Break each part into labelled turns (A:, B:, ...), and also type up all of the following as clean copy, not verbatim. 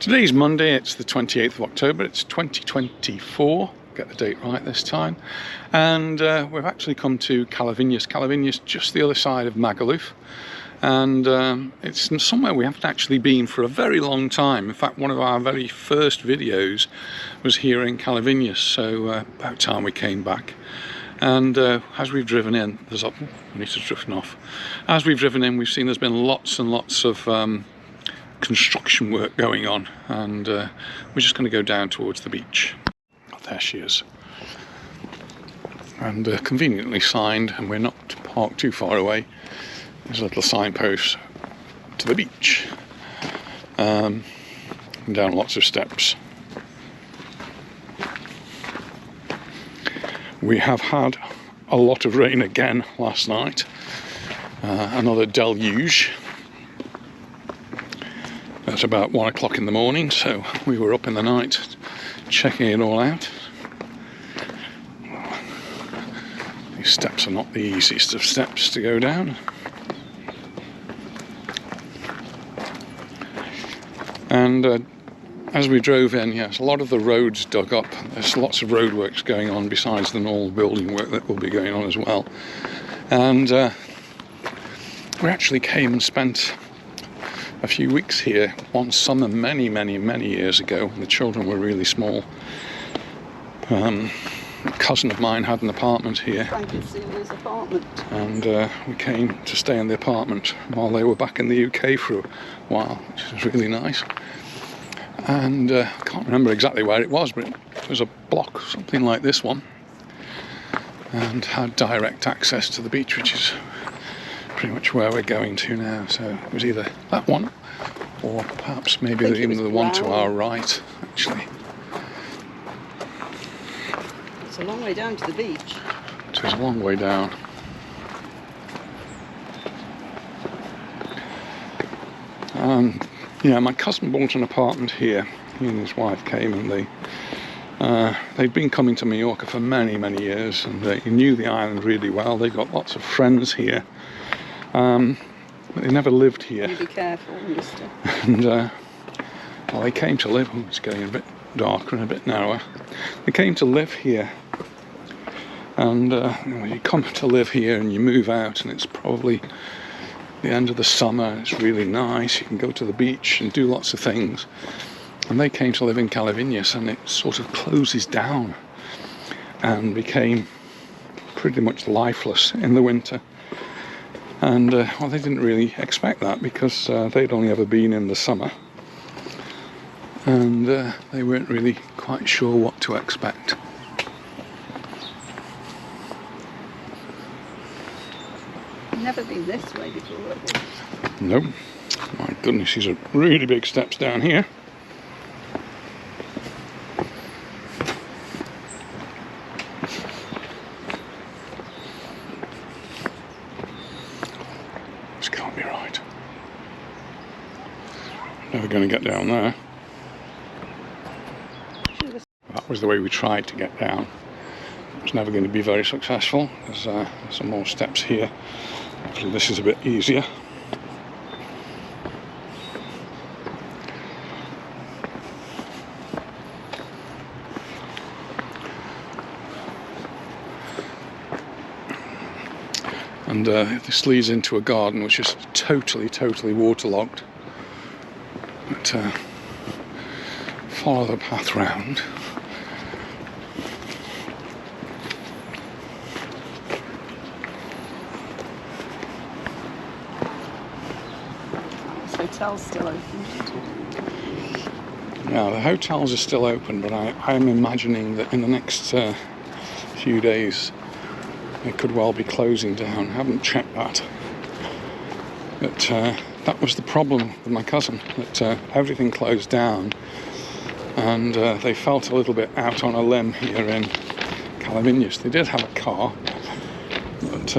A: Today's Monday, it's the 28th of October, it's 2024, get the date right this time, and we've actually come to Cala Vinyes. Cala Vinyes, just the other side of Magaluf, and it's somewhere we haven't actually been for a very long time. In fact, one of our very first videos was here in Cala Vinyes, so about time we came back. And as we've driven in, we need to drift off. As we've driven in, we've seen there's been lots and lots of construction work going on, and we're just going to go down towards the beach. Oh, there she is, and conveniently signed, and we're not parked too far away. There's a little signpost to the beach, and down lots of steps. We have had a lot of rain again last night, another deluge. At about 1 o'clock in the morning, so we were up in the night checking it all out. These steps are not the easiest of steps to go down. And as we drove in, yes, a lot of the roads dug up. There's lots of roadworks going on besides the normal building work that will be going on as well. And we actually came and spent a few weeks here one summer many years ago when the children were really small. A cousin of mine had an apartment here, and we came to stay in the apartment while they were back in the UK for a while, which was really nice. And I can't remember exactly where it was, but it was a block, something like this one, and had direct access to the beach, which is pretty much where we're going to now. So it was either that one, or perhaps maybe even the one to our right, actually.
B: It's a long way down to the beach.
A: It is a long way down. Yeah, my cousin bought an apartment here. He and his wife came, and they'd been coming to Mallorca for many years, and they knew the island really well. They've got lots of friends here. But they never lived here.
B: You be careful, mister.
A: And well, they came to live. Oh, it's getting a bit darker and a bit narrower. They came to live here, and you come to live here and you move out, and it's probably the end of the summer. It's really nice. You can go to the beach and do lots of things. And they came to live in Cala Vinyes, and it sort of closes down and became pretty much lifeless in the winter. And well, they didn't really expect that, because they'd only ever been in the summer, and they weren't really quite sure what to expect.
B: Never been this way before, have you?
A: No. My goodness, these are really big steps down here. Can't be right. Never going to get down there. That was the way we tried to get down. It was never going to be very successful. There's some more steps here. Actually, this is a bit easier. And this leads into a garden which is totally waterlogged. But follow the path round.
B: This hotel's still open.
A: Yeah, the hotels are still open, but I'm imagining that in the next few days it could well be closing down. I haven't checked that. But that was the problem with my cousin, that everything closed down, and they felt a little bit out on a limb here in Cala Vinyes. They did have a car, but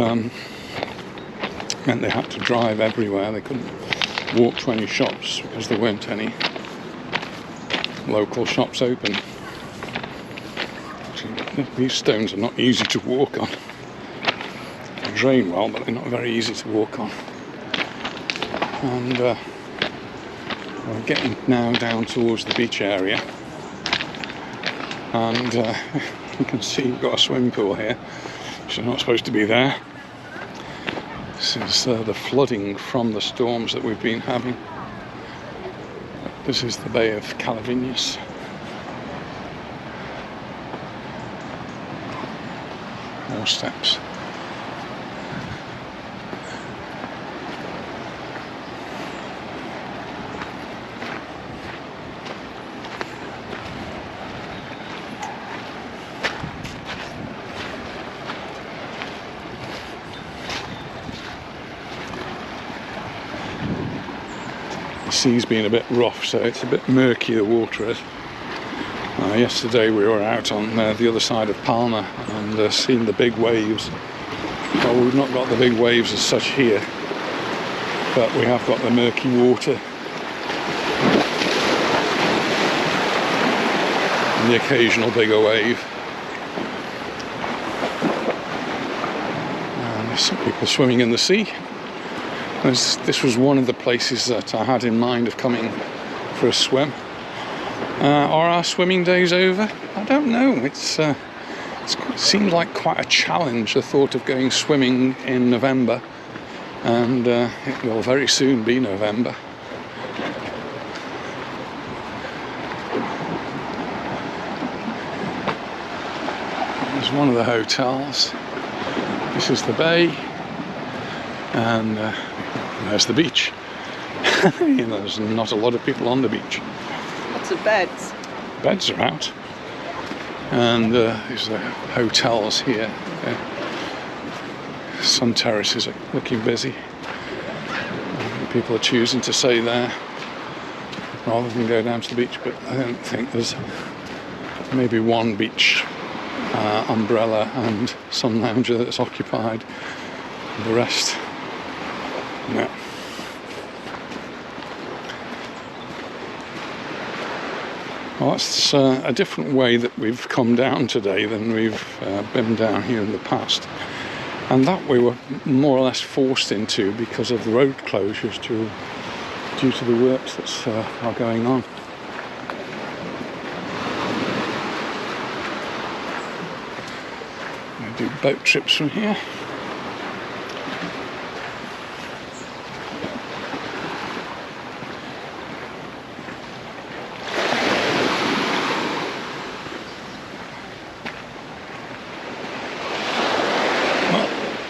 A: meant they had to drive everywhere. They couldn't walk to any shops because there weren't any local shops open. These stones are not easy to walk on. They drain well, but they're not very easy to walk on. And We're getting now down towards the beach area, and you can see we've got a swimming pool here, which is not supposed to be there. This is the flooding from the storms that we've been having. This is the Bay of Cala Vinyes. More steps. The sea's been a bit rough, so it's a bit murky, the water is. Yesterday we were out on the other side of Palma and seen the big waves. Well, we've not got the big waves as such here, but we have got the murky water and the occasional bigger wave. And there's some people swimming in the sea. This was one of the places that I had in mind of coming for a swim. Are our swimming days over? I don't know. It seems like quite a challenge, the thought of going swimming in November, and it will very soon be November. There's one of the hotels. This is the bay, and there's the beach. You know, there's not a lot of people on the beach.
B: Lots of beds.
A: Beds are out, and there's the hotels here. Sun terraces are looking busy. People are choosing to stay there rather than go down to the beach, but I don't think there's maybe one beach umbrella and sun lounger that's occupied. The rest, no. Well, that's a different way that we've come down today than we've been down here in the past, and that we were more or less forced into because of the road closures due to the works that are going on. We do boat trips from here.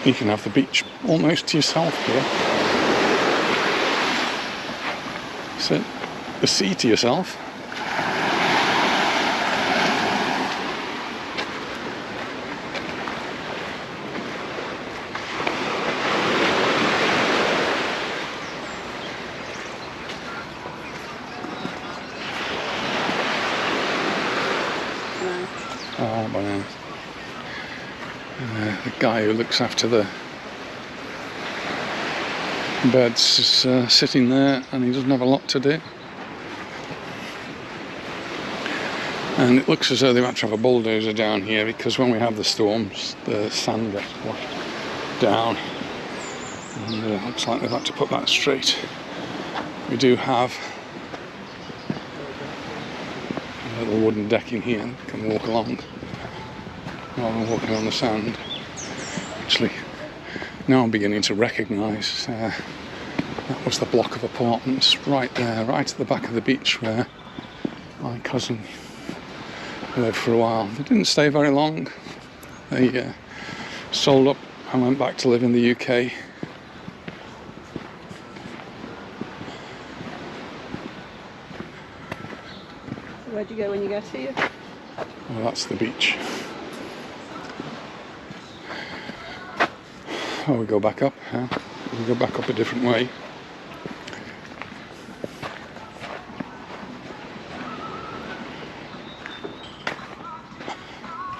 A: You can have the beach almost to yourself here. So, the sea to yourself. Oh, bananas. The guy who looks after the beds is sitting there, and he doesn't have a lot to do. And it looks as though they might have a bulldozer down here, because when we have the storms, the sand gets washed down, and it looks like they've had to put that straight. We do have a little wooden decking here that you can walk along rather than walking on the sand. Actually, now I'm beginning to recognise that was the block of apartments right there, right at the back of the beach, where my cousin lived for a while. They didn't stay very long. They sold up and went back to live in the UK.
B: Where'd you go when you got here?
A: Well, that's the beach. Oh, we go back up. Huh? We go back up a different way.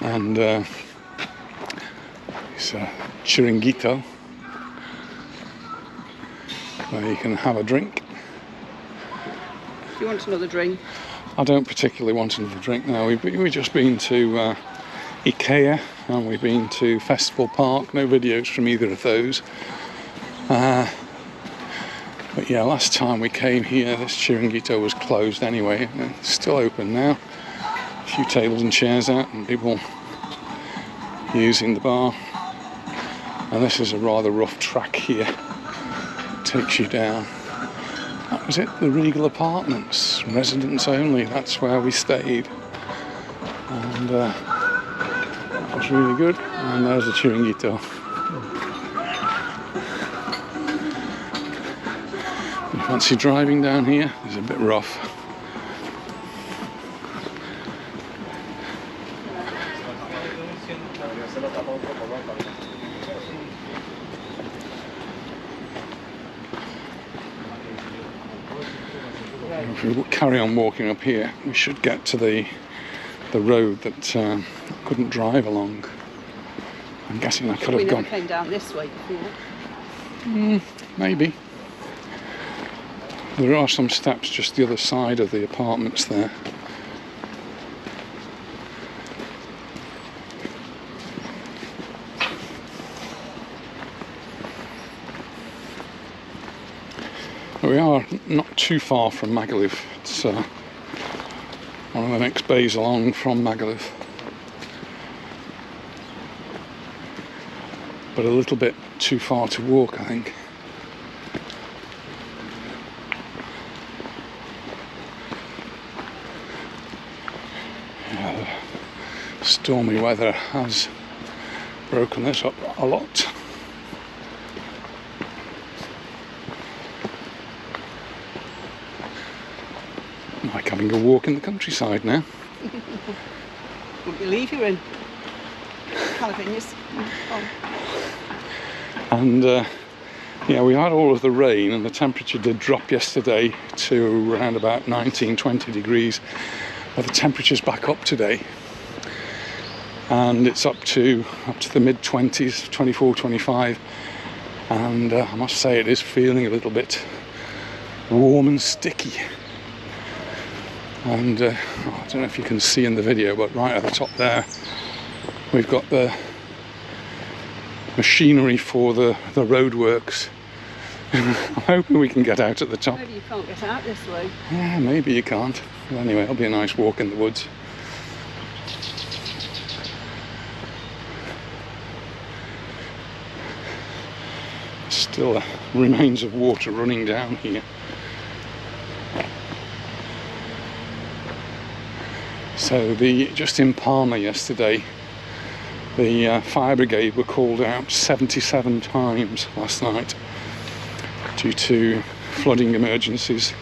A: And it's a chiringuito where you can have a drink.
B: Do you want another drink?
A: I don't particularly want another drink now. We've just been to IKEA, and we've been to Festival Park. No videos from either of those. But But yeah, last time we came here, this chiringuito was closed anyway. It's still open now. A few tables and chairs out and people using the bar. And this is a rather rough track here. Takes you down. That was it, the Regal Apartments, residents only. That's where we stayed. And that was really good. And there's the chiringuito. You fancy driving down here? It's a bit rough. If we carry on walking up here, we should get to the road that I couldn't drive along. I'm guessing I could have gone.
B: We never came down this way before.
A: Maybe. There are some steps just the other side of the apartments there. We are not too far from Magaluf. It's one of the next bays along from Magaluf. But a little bit too far to walk, I think. Yeah, the stormy weather has broken this up a lot. Like having a walk in the countryside now.
B: Wouldn't believe you're in Cala Vinyes.
A: And yeah, we had all of the rain and the temperature did drop yesterday to around about 19-20 degrees, but the temperature's back up today and it's up to the mid-20s, 24, 25, and I must say it is feeling a little bit warm and sticky. And I don't know if you can see in the video, but right at the top there we've got the machinery for the roadworks. I'm hoping we can get out at the top.
B: Maybe you can't get out this way.
A: Yeah, maybe you can't. Well, anyway, it'll be a nice walk in the woods. Still remains of water running down here. So just in Palma yesterday, the fire brigade were called out 77 times last night due to flooding emergencies.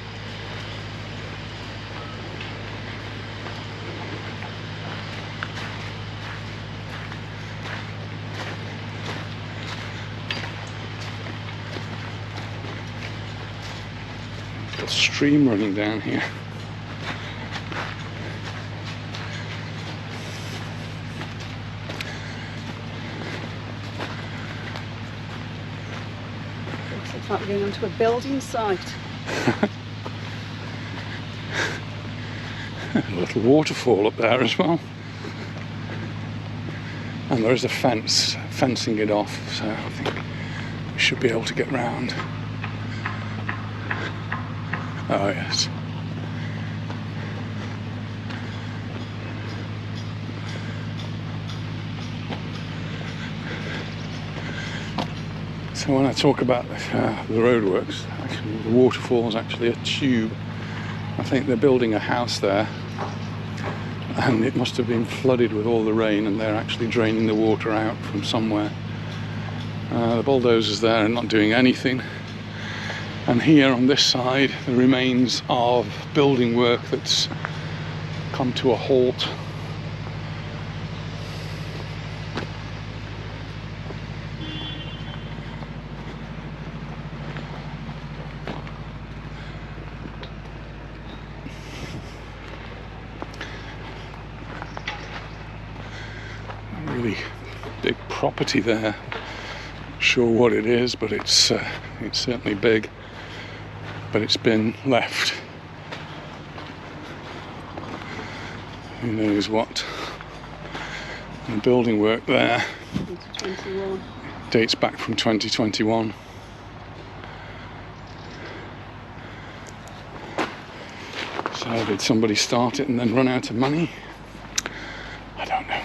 A: Got a stream running down here.
B: Looks like we're going onto a building site.
A: A little waterfall up there as well. And there is a fence fencing it off, so I think we should be able to get round. Oh yes. So when I talk about the roadworks, actually the waterfall is actually a tube. I think they're building a house there and it must have been flooded with all the rain and they're actually draining the water out from somewhere. The bulldozer's there and not doing anything. And here on this side, the remains of building work that's come to a halt. Really big property there. Not sure what it is, but it's certainly big. But it's been left. Who knows what? And the building work there
B: 2021.
A: dates back from 2021. Or did somebody start it and then run out of money? I don't know.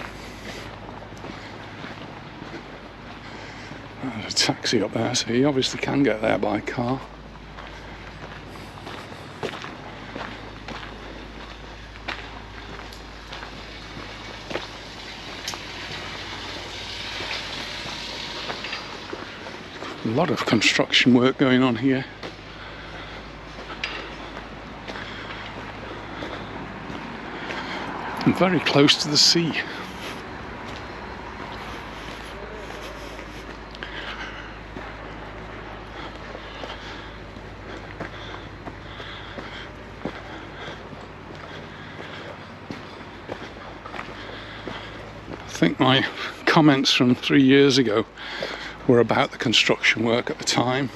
A: There's a taxi up there, so you obviously can get there by car. A lot of construction work going on here. I'm very close to the sea. I think my comments from 3 years ago were about the construction work at the time.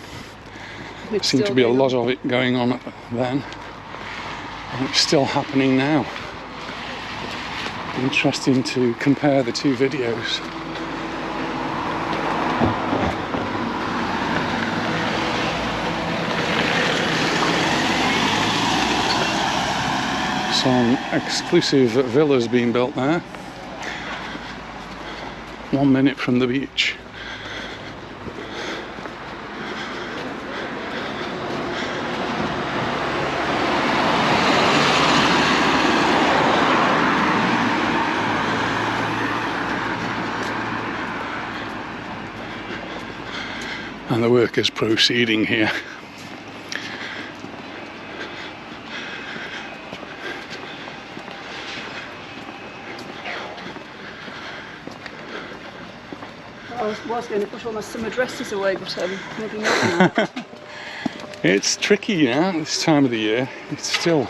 A: There seemed to be a lot of it going on then, and it's still happening now. Interesting to compare the two videos. Some exclusive villas being built there. 1 minute from the beach. And the work is proceeding here.
B: I was going to put all my summer dresses away, but maybe not now.
A: It's tricky now this time of the year. It's still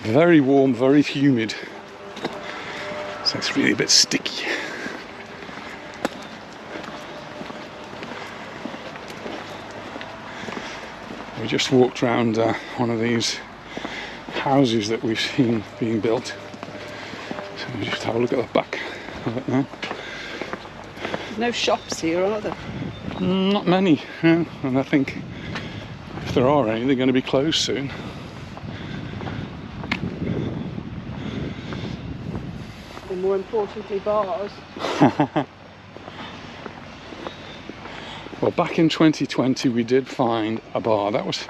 A: very warm, very humid, so it's really a bit sticky. We just walked around one of these houses that we've seen being built. So we just have a look at the back of it now.
B: There's no shops here, are there?
A: Not many, no. And I think if there are any, they're going to be closed soon.
B: And more importantly, bars.
A: Well, back in 2020 we did find a bar. That was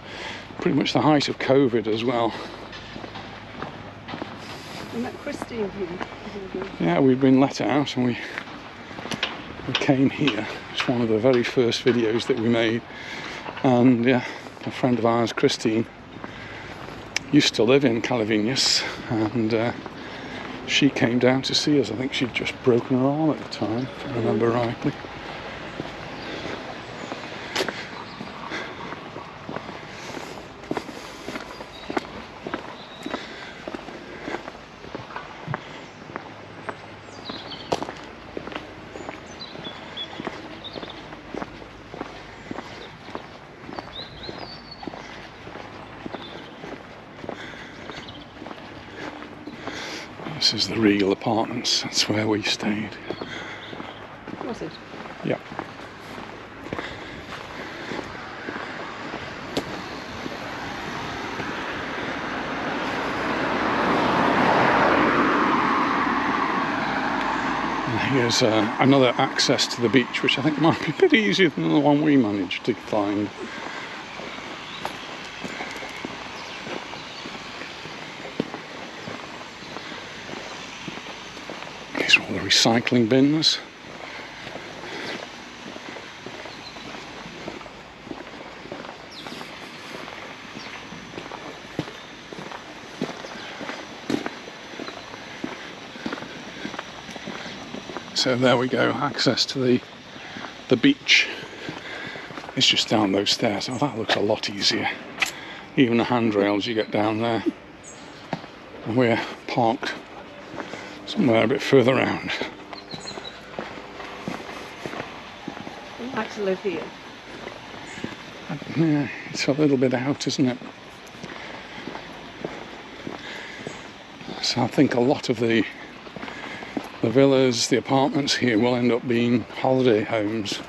A: pretty much the height of COVID as well.
B: We met Christine here.
A: Yeah, we've been let out and we came here. It's one of the very first videos that we made. And yeah, a friend of ours, Christine, used to live in Cala Vinyes, and she came down to see us. I think she'd just broken her arm at the time, if I remember rightly. This is the Regal Apartments, that's where we stayed.
B: Was it?
A: Yeah. And here's another access to the beach, which I think might be a bit easier than the one we managed to find. These are all the recycling bins. So there we go, access to the beach. It's just down those stairs. Oh, that looks a lot easier. Even the handrails you get down there. And we're parked somewhere a bit further round.
B: I'd like to live here.
A: Yeah, it's a little bit out, isn't it? So I think a lot of the villas, the apartments here will end up being holiday homes.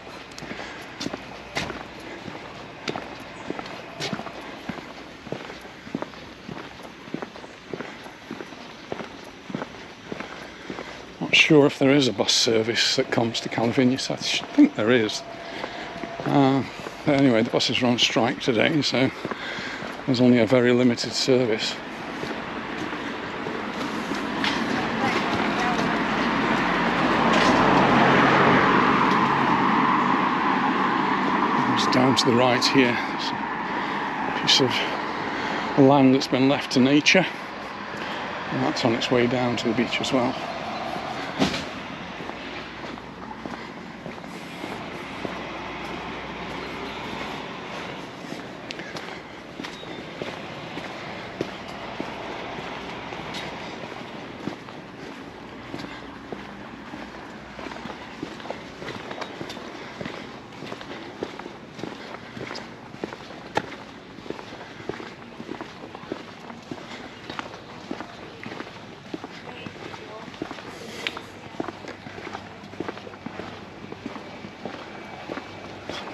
A: sure if there is a bus service that comes to Cala Vinyes. I think there is. But anyway, the buses are on strike today, so there's only a very limited service. It's down to the right here. It's a piece of land that's been left to nature, and that's on its way down to the beach as well.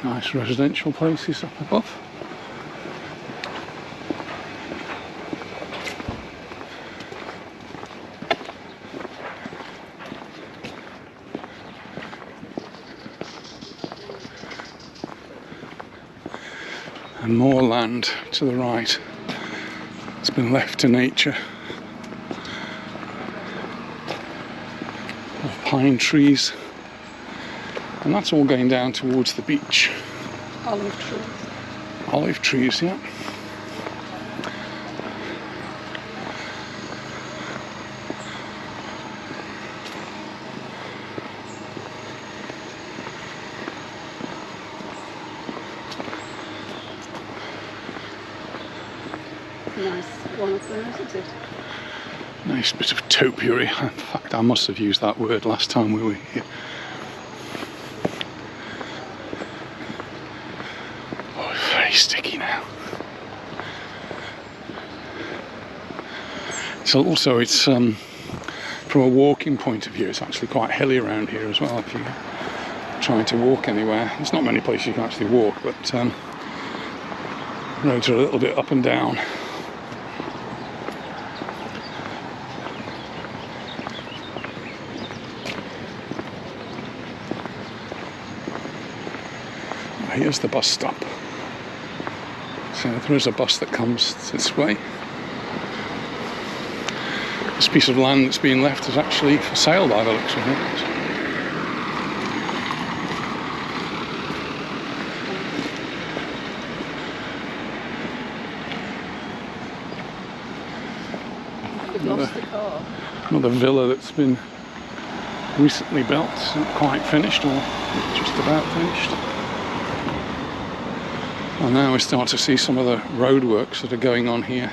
A: Nice residential places up above. And more land to the right. It's been left to nature. Of pine trees. And that's all going down towards the beach.
B: Olive trees.
A: Olive trees, yeah.
B: Nice one up there, isn't it?
A: Nice bit of topiary. In fact, I must have used that word last time we were here. Sticky now. So also it's from a walking point of view, it's actually quite hilly around here as well. If you're trying to walk anywhere, there's not many places you can actually walk, but roads are a little bit up and down. Here's the bus stop. So there is a bus that comes this way. This piece of land that's being left is actually for sale by the looks of it.
B: We've lost the car.
A: Another villa that's been recently built. It's not quite finished, or just about finished. And now we start to see some of the roadworks that are going on here.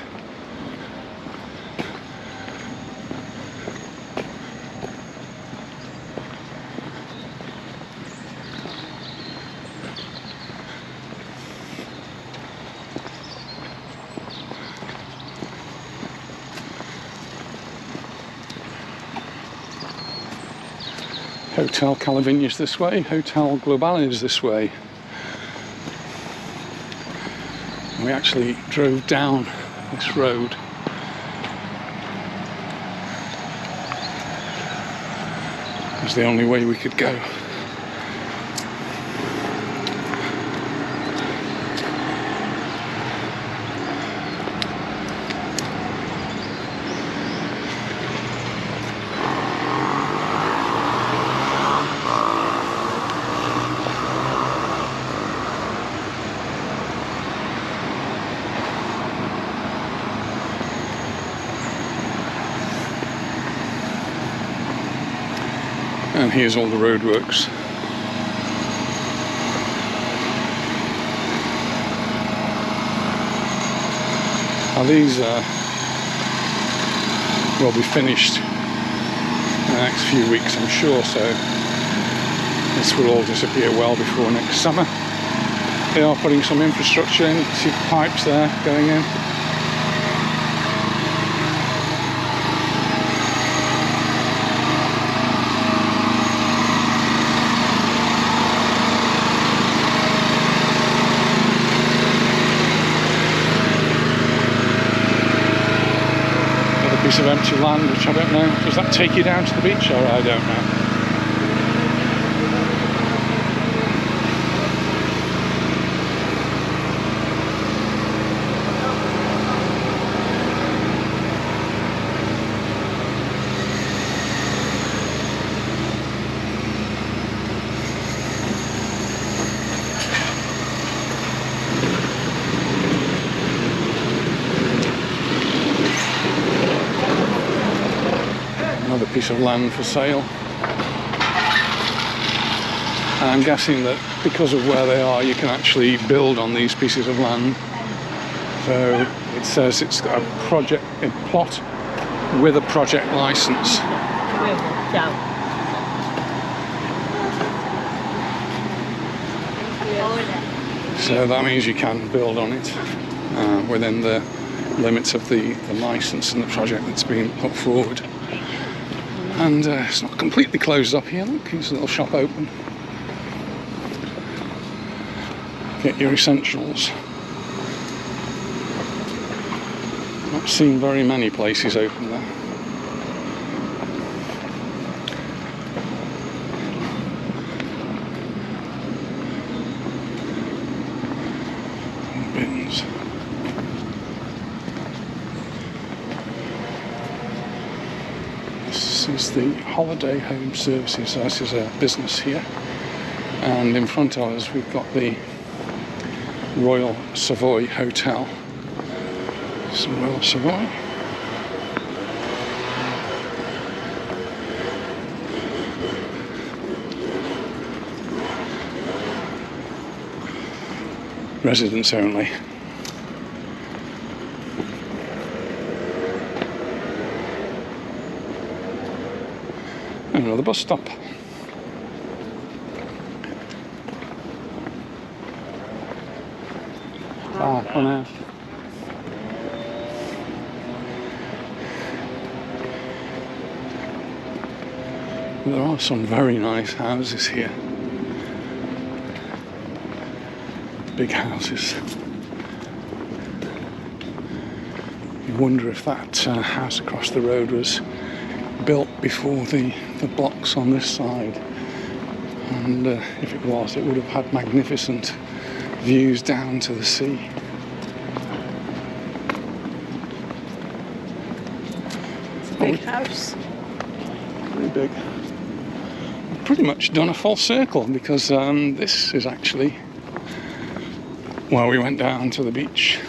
A: Hotel Cala Vinyes this way, Hotel Baleares this way. We actually drove down this road. It was the only way we could go. And here's all the roadworks. Now these will be finished in the next few weeks, I'm sure, so this will all disappear well before next summer. They are putting some infrastructure in, see pipes there going in. piece of empty land, which I don't know. Does that take you down to the beach, or I don't know? Another piece of land for sale. I'm guessing that because of where they are, you can actually build on these pieces of land. So it says it's got a plot with a project license. So that means you can build on it within the limits of the license and the project that's been put forward. And it's not completely closed up here. Look, there's a little shop open. Get your essentials. Not seen very many places open there. Bins. This is the Holiday Home Services. So this is a business here, and in front of us we've got the Royal Savoy Hotel. It's Royal Savoy. Residents only. Another bus stop. For now. There are some very nice houses here. Big houses. You wonder if that house across the road was built before the blocks on this side, and if it was, it would have had magnificent views down to the sea.
B: It's a big house.
A: Very big. We've pretty much done a full circle, because this is actually where we went down to the beach,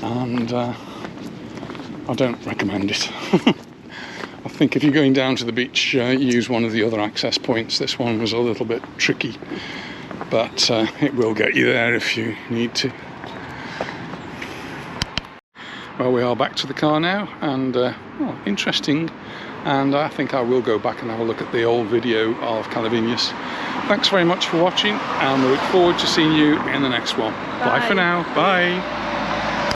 A: and I don't recommend it. I think if you're going down to the beach, use one of the other access points. This one was a little bit tricky, but it will get you there if you need to. Well, we are back to the car now, and well, interesting, and I think I will go back and have a look at the old video of Cala Vinyes. Thanks very much for watching, and we look forward to seeing you in the next one. Bye for now. Bye.